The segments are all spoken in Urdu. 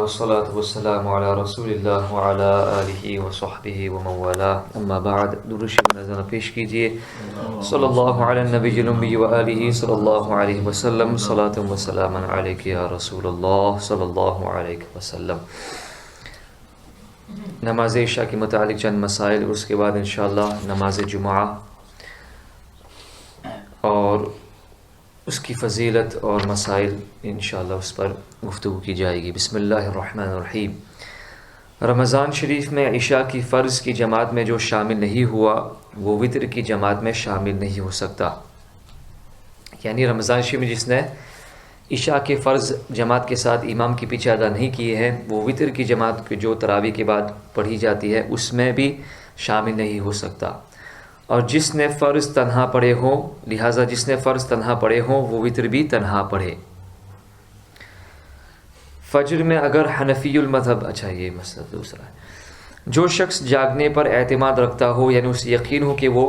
والصلاة والسلام على رسول اللہ وعلى آلہ وصحبہ ومن والاه اما بعد درود شریف نذرانہ پیش کیجئے صلی اللہ علی النبی الأمی وآلہ صلی اللہ علیہ وسلم صلاۃ و سلام علیک یا رسول اللہ صلی اللہ علیہ وسلم۔ نماز عشاء کے متعلق چند مسائل، اس کے بعد انشاءاللہ نماز جمعہ اور اس کی فضیلت اور مسائل انشاءاللہ اس پر گفتگو کی جائے گی۔ بسم اللہ الرحمن الرحیم۔ رمضان شریف میں عشاء کی فرض کی جماعت میں جو شامل نہیں ہوا وہ وتر کی جماعت میں شامل نہیں ہو سکتا، یعنی رمضان شریف میں جس نے عشاء کے فرض جماعت کے ساتھ امام کے پیچھے ادا نہیں کیے ہیں وہ وتر کی جماعت جو تراویح کے بعد پڑھی جاتی ہے اس میں بھی شامل نہیں ہو سکتا۔ اور جس نے فرض تنہا پڑھے ہوں، لہٰذا جس نے فرض تنہا پڑھے ہوں وہ وتر بھی تنہا پڑھے۔ فجر میں اگر حنفی المذہب، اچھا یہ مسئلہ دوسرا ہے، جو شخص جاگنے پر اعتماد رکھتا ہو یعنی اسے یقین ہو کہ وہ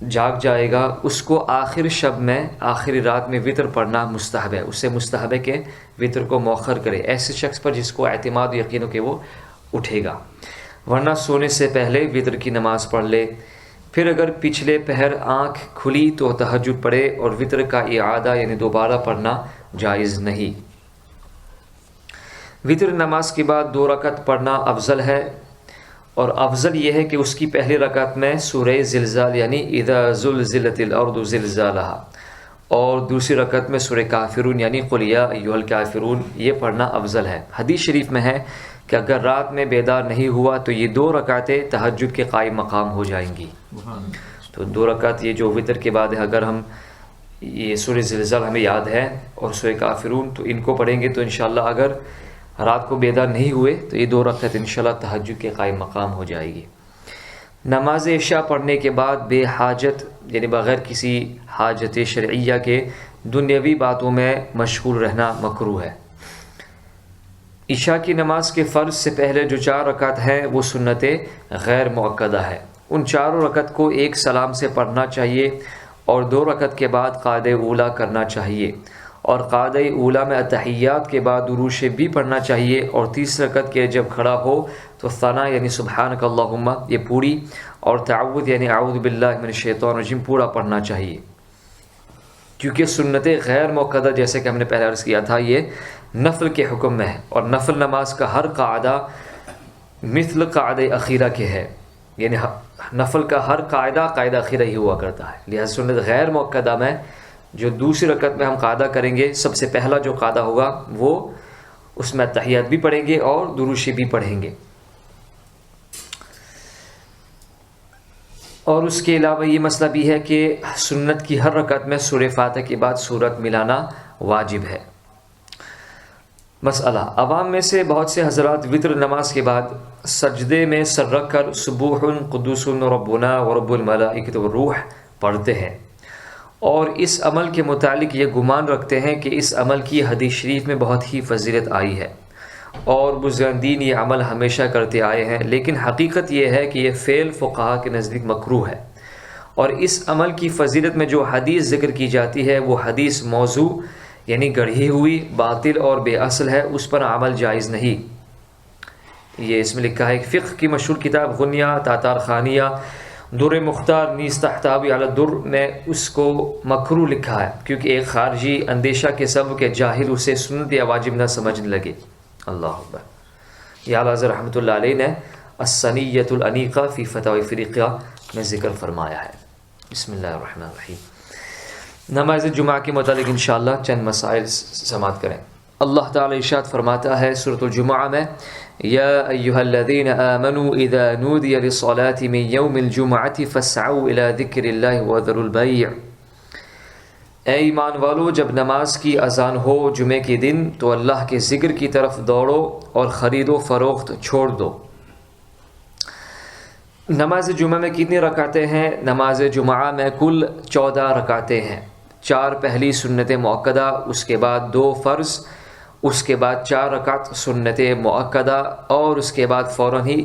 جاگ جائے گا، اس کو آخر شب میں آخری رات میں وتر پڑھنا مستحب ہے، اسے مستحب ہے کہ وتر کو مؤخر کرے ایسے شخص پر جس کو اعتماد و یقین ہو کہ وہ اٹھے گا، ورنہ سونے سے پہلے وتر کی نماز پڑھ لے۔ پھر اگر پچھلے پہر آنکھ کھلی تو تہجد پڑھے اور وتر کا اعادہ یعنی دوبارہ پڑھنا جائز نہیں۔ وتر نماز کے بعد 2 رکعت پڑھنا افضل ہے، اور افضل یہ ہے کہ اس کی پہلی رکعت میں سورہ زلزال یعنی اذا زلزلت الارض زلزالہا اور دوسری رکعت میں سورہ کافرون یعنی قل یا ایھا الکافرون یہ پڑھنا افضل ہے۔ حدیث شریف میں ہے کہ اگر رات میں بیدار نہیں ہوا تو یہ 2 رکعتیں تہجد کے قائم مقام ہو جائیں گی۔ تو 2 رکعت یہ جو وتر کے بعد ہے، اگر ہم یہ سورہ زلزال ہمیں یاد ہے اور سورہ کافرون تو ان کو پڑھیں گے تو انشاءاللہ اگر رات کو بیدار نہیں ہوئے تو یہ 2 رکعت انشاءاللہ تہجد کے قائم مقام ہو جائے گی۔ نماز عشاء پڑھنے کے بعد بے حاجت یعنی بغیر کسی حاجت شرعیہ کے دنیاوی باتوں میں مشغول رہنا مکروہ ہے۔ عشاء کی نماز کے فرض سے پہلے جو 4 رکعت ہیں وہ سنت غیر مؤکدہ ہے، ان 4 رکعت کو ایک سلام سے پڑھنا چاہیے اور 2 رکعت کے بعد قعدہ اولیٰ کرنا چاہیے، اور قعدہ اولیٰ میں اتحیات کے بعد درود شریف بھی پڑھنا چاہیے، اور 30 رکعت کے جب کھڑا ہو تو ثنا یعنی سبحانک اللہم یہ پوری، اور تعوذ یعنی اعوذ باللہ من الشیطان الرجیم پورا پڑھنا چاہیے، کیونکہ سنت غیر مؤکدہ جیسے کہ ہم نے پہلے عرض کیا تھا یہ نفل کے حکم میں ہے، اور نفل نماز کا ہر قاعدہ مثل قاعدہ اخیرہ کے ہے، یعنی نفل کا ہر قاعدہ اخیرہ ہی ہوا کرتا ہے، لہذا سنت غیر مؤکدہ میں جو دوسری رکعت میں ہم قاعدہ کریں گے سب سے پہلا جو قاعدہ ہوگا وہ اس میں تحیات بھی پڑھیں گے اور درود شریف بھی پڑھیں گے، اور اس کے علاوہ یہ مسئلہ بھی ہے کہ سنت کی ہر رکعت میں سورہ فاتحہ کے بعد سورت ملانا واجب ہے۔ مسئلہ، عوام میں سے بہت سے حضرات وتر نماز کے بعد سجدے میں سر رکھ کر سبوح قدوس ربنا ورب الملائکۃ والروح پڑھتے ہیں، اور اس عمل کے متعلق یہ گمان رکھتے ہیں کہ اس عمل کی حدیث شریف میں بہت ہی فضیلت آئی ہے اور بزرگان دین یہ عمل ہمیشہ کرتے آئے ہیں، لیکن حقیقت یہ ہے کہ یہ فعل فقہا کے نزدیک مکروہ ہے، اور اس عمل کی فضیلت میں جو حدیث ذکر کی جاتی ہے وہ حدیث موضوع یعنی گڑھی ہوئی باطل اور بے اصل ہے، اس پر عمل جائز نہیں۔ یہ اس میں لکھا ہے کہ فقہ کی مشہور کتاب غنیہ تاتار خانیہ در مختار نیز تحتوی علی الدر میں اس کو مکروہ لکھا ہے، کیونکہ ایک خارجی اندیشہ کے سبب کہ جاہل اسے سنت یا واجب نہ سمجھنے لگے۔ اللہ اکبر۔ یہ اعلیٰ حضرت رحمۃ اللہ علیہ نے السنیۃ الانیقہ فی فتاوی افریقہ میں ذکر فرمایا ہے۔ بسم اللہ الرحمن الرحیم۔ نماز جمعہ کے متعلق انشاءاللہ چند مسائل سماعت کریں۔ اللہ تعالی ارشاد فرماتا ہے سورۃ الجمعہ میں، یا ایھا الذین آمنوا اذا نودی للصلاة من یوم الجمعة فاسعوا الی ذکر اللہ وذروا البیع۔ اے ایمان والو، جب نماز کی اذان ہو جمعے کے دن تو اللہ کے ذکر کی طرف دوڑو اور خرید و فروخت چھوڑ دو۔ نماز جمعہ میں کتنی رکعتیں ہیں؟ نماز جمعہ میں کل 14 رکعتیں ہیں، 4 پہلی سنت مؤکدہ، اس کے بعد 2 فرض، اس کے بعد 4 رکعت سنت مؤکدہ، اور اس کے بعد فوراً ہی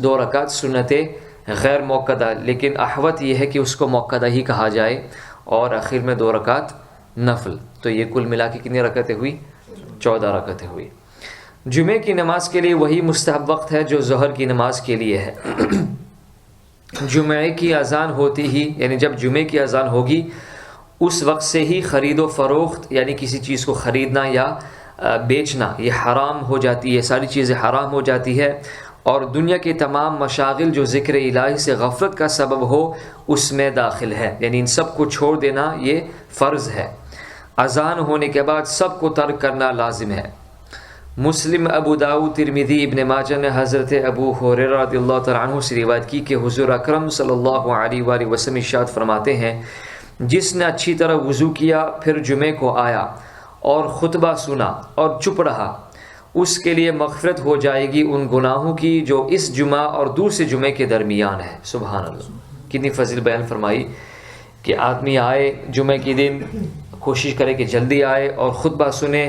2 رکعت سنت غیر مؤکدہ، لیکن احوط یہ ہے کہ اس کو مؤکدہ ہی کہا جائے، اور آخر میں 2 رکعت نفل۔ تو یہ کل ملا کے کتنی رکعتیں ہوئی؟ 14 رکعتیں ہوئی۔ جمعے کی نماز کے لیے وہی مستحب وقت ہے جو ظہر کی نماز کے لیے ہے۔ جمعے کی اذان ہوتی ہی، یعنی جب جمعے کی اذان ہوگی اس وقت سے ہی خرید و فروخت، یعنی کسی چیز کو خریدنا یا بیچنا، یہ حرام ہو جاتی ہے، ساری چیزیں حرام ہو جاتی ہے، اور دنیا کے تمام مشاغل جو ذکر الہی سے غفلت کا سبب ہو اس میں داخل ہے، یعنی ان سب کو چھوڑ دینا یہ فرض ہے۔ اذان ہونے کے بعد سب کو ترک کرنا لازم ہے۔ مسلم، ابو داؤد، ترمذی، ابن ماجہ نے حضرت ابو ہریرہ رضی اللہ تعالیٰ عنہ سے روایت کی کہ حضور اکرم صلی اللہ علیہ وآلہ وسلم ارشاد فرماتے ہیں، جس نے اچھی طرح وضو کیا پھر جمعے کو آیا اور خطبہ سنا اور چپ رہا، اس کے لیے مغفرت ہو جائے گی ان گناہوں کی جو اس جمعہ اور دوسرے جمعے کے درمیان ہے۔ سبحان اللہ، کتنی فضیلت بیان فرمائی کہ آدمی آئے جمعے کے دن، کوشش کرے کہ جلدی آئے اور خطبہ سنے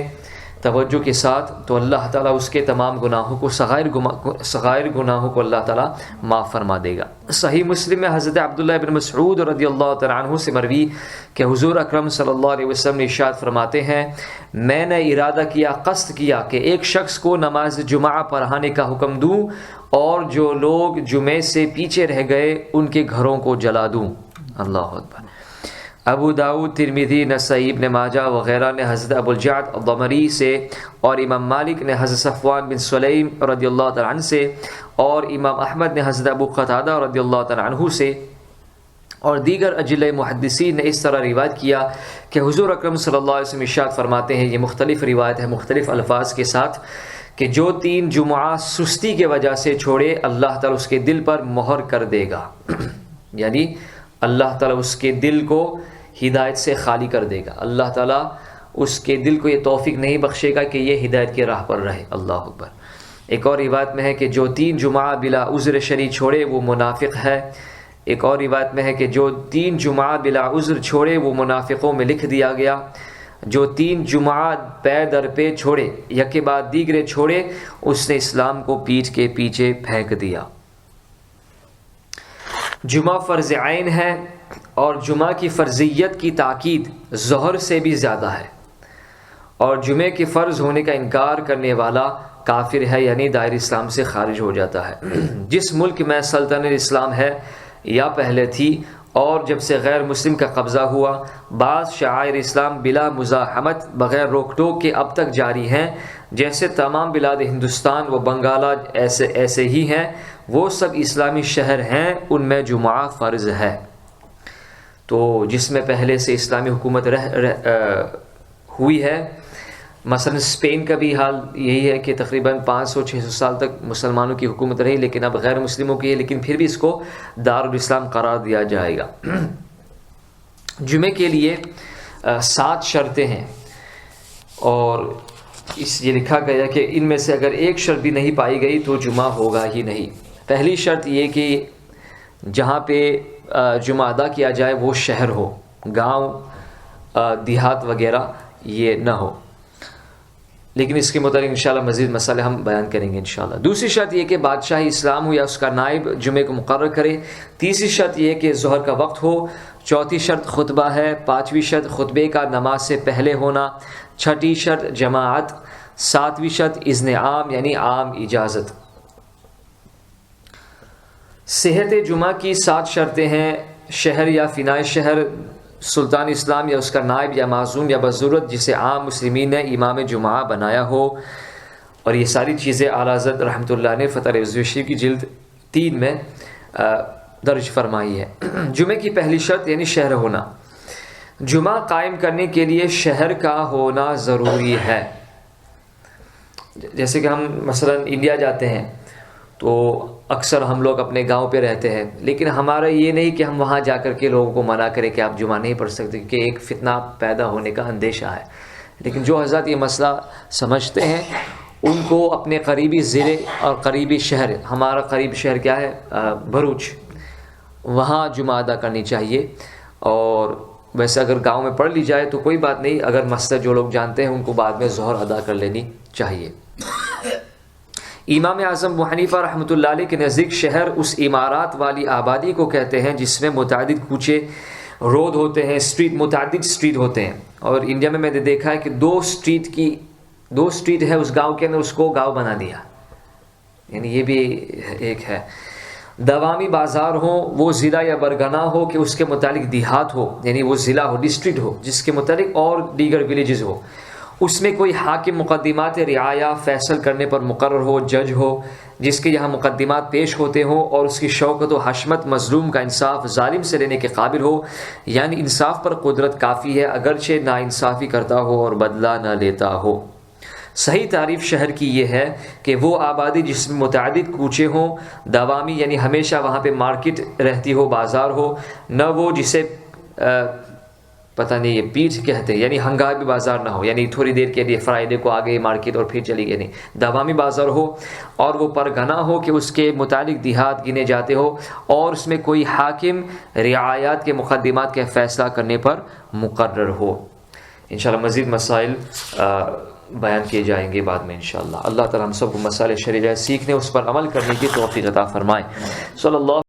توجہ کے ساتھ، تو اللہ تعالیٰ اس کے تمام گناہوں کو، صغائر گناہوں کو اللہ تعالیٰ معاف فرما دے گا۔ صحیح مسلم میں حضرت عبداللہ بن مسعود رضی اللہ تعالیٰ عنہ سے مروی کہ حضور اکرم صلی اللہ علیہ وسلم نے ارشاد فرماتے ہیں، میں نے ارادہ کیا، قصد کیا کہ ایک شخص کو نماز جمعہ پڑھانے کا حکم دوں اور جو لوگ جمعے سے پیچھے رہ گئے ان کے گھروں کو جلا دوں۔ اللہ اکبر۔ ابو داؤد، ترمذی، نسائی، ابن ماجہ وغیرہ نے حضرت ابو الجعد الضمری سے، اور امام مالک نے حضرت صفوان بن سلیم رضی اللہ تعالیٰ عنہ سے، اور امام احمد نے حضرت ابو قتادہ رضی اللہ تعالیٰ عنہ سے، اور دیگر اجلہ محدثین نے اس طرح روایت کیا کہ حضور اکرم صلی اللہ علیہ وسلم ارشاد فرماتے ہیں، یہ مختلف روایت ہے مختلف الفاظ کے ساتھ، کہ جو 3 جمعہ سستی کے وجہ سے چھوڑے اللہ تعالیٰ اس کے دل پر مہر کر دے گا، یعنی اللہ تعالیٰ اس کے دل کو ہدایت سے خالی کر دے گا، اللہ تعالیٰ اس کے دل کو یہ توفیق نہیں بخشے گا کہ یہ ہدایت کی راہ پر رہے۔ اللہ اکبر۔ ایک اور روایت میں ہے کہ جو 3 جمعہ بلا عذر شرعی چھوڑے وہ منافق ہے۔ ایک اور روایت میں ہے کہ جو 3 جمعہ بلا عذر چھوڑے وہ منافقوں میں لکھ دیا گیا۔ جو 3 جمعہ پے در پہ چھوڑے، یک کے بعد دیگرے چھوڑے، اس نے اسلام کو پیٹھ کے پیچھے پھینک دیا۔ جمعہ فرض عین ہے اور جمعہ کی فرضیت کی تاکید ظہر سے بھی زیادہ ہے، اور جمعے کے فرض ہونے کا انکار کرنے والا کافر ہے، یعنی دائرہ اسلام سے خارج ہو جاتا ہے۔ جس ملک میں سلطنت اسلام ہے یا پہلے تھی اور جب سے غیر مسلم کا قبضہ ہوا، بعض شعائر اسلام بلا مزاحمت بغیر روک ٹوک کے اب تک جاری ہیں، جیسے تمام بلاد ہندوستان و بنگالہ ایسے ہی ہیں، وہ سب اسلامی شہر ہیں، ان میں جمعہ فرض ہے۔ تو جس میں پہلے سے اسلامی حکومت ہوئی ہے، مثلا اسپین کا بھی حال یہی ہے کہ تقریباً 500-600 سال تک مسلمانوں کی حکومت رہی، لیکن اب غیر مسلموں کی ہے، لیکن پھر بھی اس کو دارالاسلام قرار دیا جائے گا۔ جمعے کے لیے 7 شرطیں ہیں، اور یہ لکھا گیا کہ ان میں سے اگر ایک شرط بھی نہیں پائی گئی تو جمعہ ہوگا ہی نہیں۔ پہلی شرط یہ کہ جہاں پہ جمعہ ادا کیا جائے وہ شہر ہو، گاؤں دیہات وغیرہ یہ نہ ہو، لیکن اس کے متعلق انشاءاللہ مزید مسئلے ہم بیان کریں گے انشاءاللہ۔ دوسری شرط یہ کہ بادشاہ اسلام ہو یا اس کا نائب جمعے کو مقرر کرے۔ تیسری شرط یہ کہ ظہر کا وقت ہو۔ چوتھی شرط خطبہ ہے۔ پانچویں شرط خطبے کا نماز سے پہلے ہونا۔ چھٹی شرط جماعت۔ ساتویں شرط اذن عام یعنی عام اجازت۔ صحت جمعہ کی 7 شرطیں ہیں۔ شہر یا فنائے شہر، سلطان اسلام یا اس کا نائب یا معزوم یا بضرورت جسے عام مسلمین نے امام جمعہ بنایا ہو، اور یہ ساری چیزیں اعلیٰ حضرت رحمۃ اللہ نے فتح رضوی شریف کی جلد 3 میں درج فرمائی ہے۔ جمعے کی پہلی شرط یعنی شہر ہونا۔ جمعہ قائم کرنے کے لیے شہر کا ہونا ضروری ہے۔ جیسے کہ ہم مثلا انڈیا جاتے ہیں تو اکثر ہم لوگ اپنے گاؤں پہ رہتے ہیں، لیکن ہمارا یہ نہیں کہ ہم وہاں جا کر کے لوگوں کو منع کریں کہ آپ جمعہ نہیں پڑھ سکتے، کیونکہ ایک فتنہ پیدا ہونے کا اندیشہ ہے۔ لیکن جو حضرات یہ مسئلہ سمجھتے ہیں ان کو اپنے قریبی ضلع اور قریبی شہر، ہمارا قریب شہر کیا ہے؟ بھروچ، وہاں جمعہ ادا کرنی چاہیے۔ اور ویسے اگر گاؤں میں پڑھ لی جائے تو کوئی بات نہیں، اگر مسئلہ جو لوگ جانتے ہیں ان کو بعد میں ظہر ادا کر لینی چاہیے۔ امام اعظم ابو حنیفہ رحمۃ اللہ علیہ کے نزدیک شہر اس عمارات والی آبادی کو کہتے ہیں جس میں متعدد کوچے رود ہوتے ہیں، متعدد اسٹریٹ ہوتے ہیں۔ اور انڈیا میں نے دیکھا ہے کہ 2 اسٹریٹ کی 2 اسٹریٹ ہے اس گاؤں کے اندر، اس کو گاؤں بنا دیا، یعنی یہ بھی ایک ہے۔ دوامی بازار ہو، وہ ضلع یا برگنا ہو کہ اس کے متعلق دیہات ہو، یعنی وہ ضلع ہو، ڈسٹرکٹ ہو جس کے متعلق اور دیگر ولیجز ہو، اس میں کوئی حاکم مقدمات رعایا فیصل کرنے پر مقرر ہو، جج ہو جس کے یہاں مقدمات پیش ہوتے ہوں اور اس کی شوکت و حشمت مظلوم کا انصاف ظالم سے لینے کے قابل ہو، یعنی انصاف پر قدرت کافی ہے اگرچہ ناانصافی کرتا ہو اور بدلہ نہ لیتا ہو۔ صحیح تعریف شہر کی یہ ہے کہ وہ آبادی جس میں متعدد کوچے ہوں، دوامی یعنی ہمیشہ وہاں پہ مارکیٹ رہتی ہو، بازار ہو، نہ وہ جسے پتہ نہیں یہ پیٹھ کہتے ہیں، یعنی ہنگامی بازار نہ ہو، یعنی تھوڑی دیر کے لیے فرائیڈے کو آ گئے مارکیٹ اور پھر چلی گئی، نہیں، دوامی بازار ہو، اور وہ پرگنا ہو کہ اس کے متعلق دیہات گنے جاتے ہو اور اس میں کوئی حاکم رعایات کے مقدمات کے فیصلہ کرنے پر مقرر ہو۔ انشاءاللہ مزید مسائل بیان کیے جائیں گے بعد میں انشاءاللہ۔ اللہ تعالی ہم سب کو مسائل شرعیہ سیکھنے، اس پر عمل کرنے کی توفیق عطا فرمائے۔ صلی اللہ